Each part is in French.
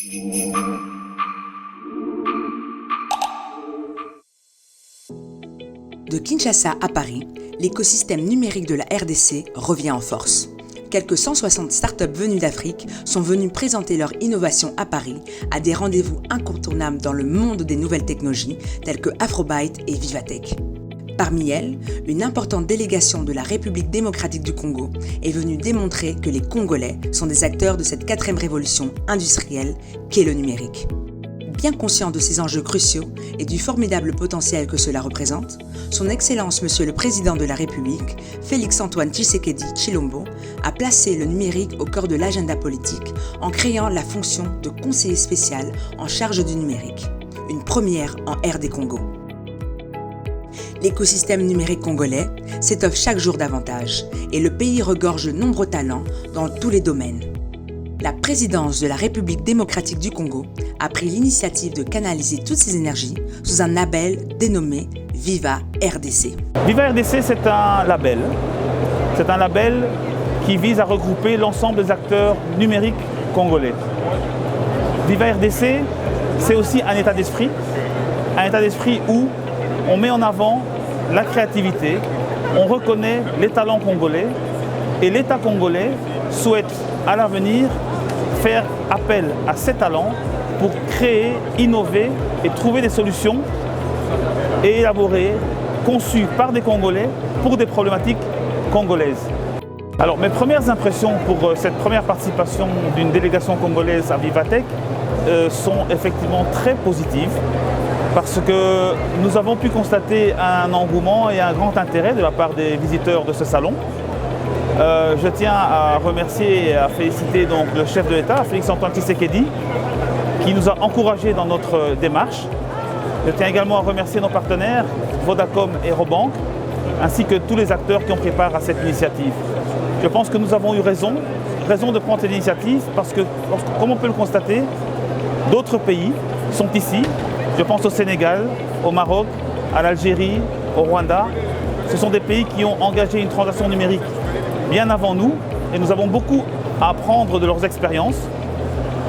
De Kinshasa à Paris, l'écosystème numérique de la RDC revient en force. Quelques 160 startups venues d'Afrique sont venues présenter leurs innovations à Paris à des rendez-vous incontournables dans le monde des nouvelles technologies telles que Afrobyte et Vivatech. Parmi elles, une importante délégation de la République démocratique du Congo est venue démontrer que les Congolais sont des acteurs de cette quatrième révolution industrielle qu'est le numérique. Bien conscient de ces enjeux cruciaux et du formidable potentiel que cela représente, Son Excellence Monsieur le Président de la République, Félix-Antoine Tshisekedi Tshilombo, a placé le numérique au cœur de l'agenda politique en créant la fonction de conseiller spécial en charge du numérique, une première en RD Congo. L'écosystème numérique congolais s'étoffe chaque jour davantage et le pays regorge de nombreux talents dans tous les domaines. La présidence de la République démocratique du Congo a pris l'initiative de canaliser toutes ces énergies sous un label dénommé Viva RDC. Viva RDC, c'est un label. C'est un label qui vise à regrouper l'ensemble des acteurs numériques congolais. Viva RDC, c'est aussi un état d'esprit où on met en avant la créativité, on reconnaît les talents congolais et l'État congolais souhaite à l'avenir faire appel à ces talents pour créer, innover et trouver des solutions et élaborées, conçues par des Congolais pour des problématiques congolaises. Alors mes premières impressions pour cette première participation d'une délégation congolaise à Vivatech sont effectivement très positives parce que nous avons pu constater un engouement et un grand intérêt de la part des visiteurs de ce salon. Je tiens à remercier et à féliciter donc le chef de l'État, Félix-Antoine Tshisekedi, qui nous a encouragés dans notre démarche. Je tiens également à remercier nos partenaires, Vodacom et Robank, ainsi que tous les acteurs qui ont pris part à cette initiative. Je pense que nous avons eu raison de prendre cette initiative parce que, comme on peut le constater, d'autres pays sont ici. Je pense au Sénégal, au Maroc, à l'Algérie, au Rwanda. Ce sont des pays qui ont engagé une transition numérique bien avant nous et nous avons beaucoup à apprendre de leurs expériences.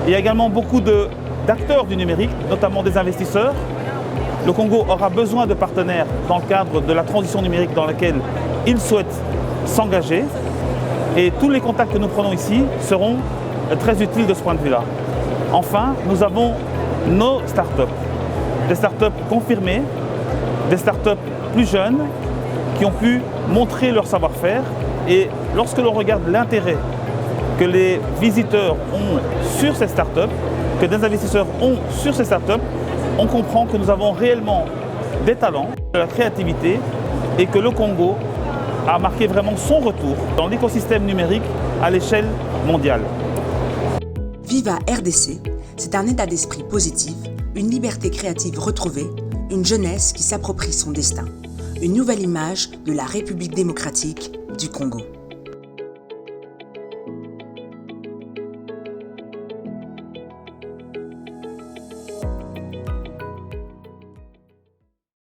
Il y a également beaucoup d'acteurs du numérique, notamment des investisseurs. Le Congo aura besoin de partenaires dans le cadre de la transition numérique dans laquelle il souhaite s'engager. Et tous les contacts que nous prenons ici seront très utiles de ce point de vue-là. Enfin, nous avons nos startups. Des startups confirmées, des startups plus jeunes qui ont pu montrer leur savoir-faire. Et lorsque l'on regarde l'intérêt que les visiteurs ont sur ces startups, que des investisseurs ont sur ces startups, on comprend que nous avons réellement des talents, de la créativité et que le Congo a marqué vraiment son retour dans l'écosystème numérique à l'échelle mondiale. Viva RDC, c'est un état d'esprit positif, une liberté créative retrouvée, une jeunesse qui s'approprie son destin, une nouvelle image de la République démocratique du Congo.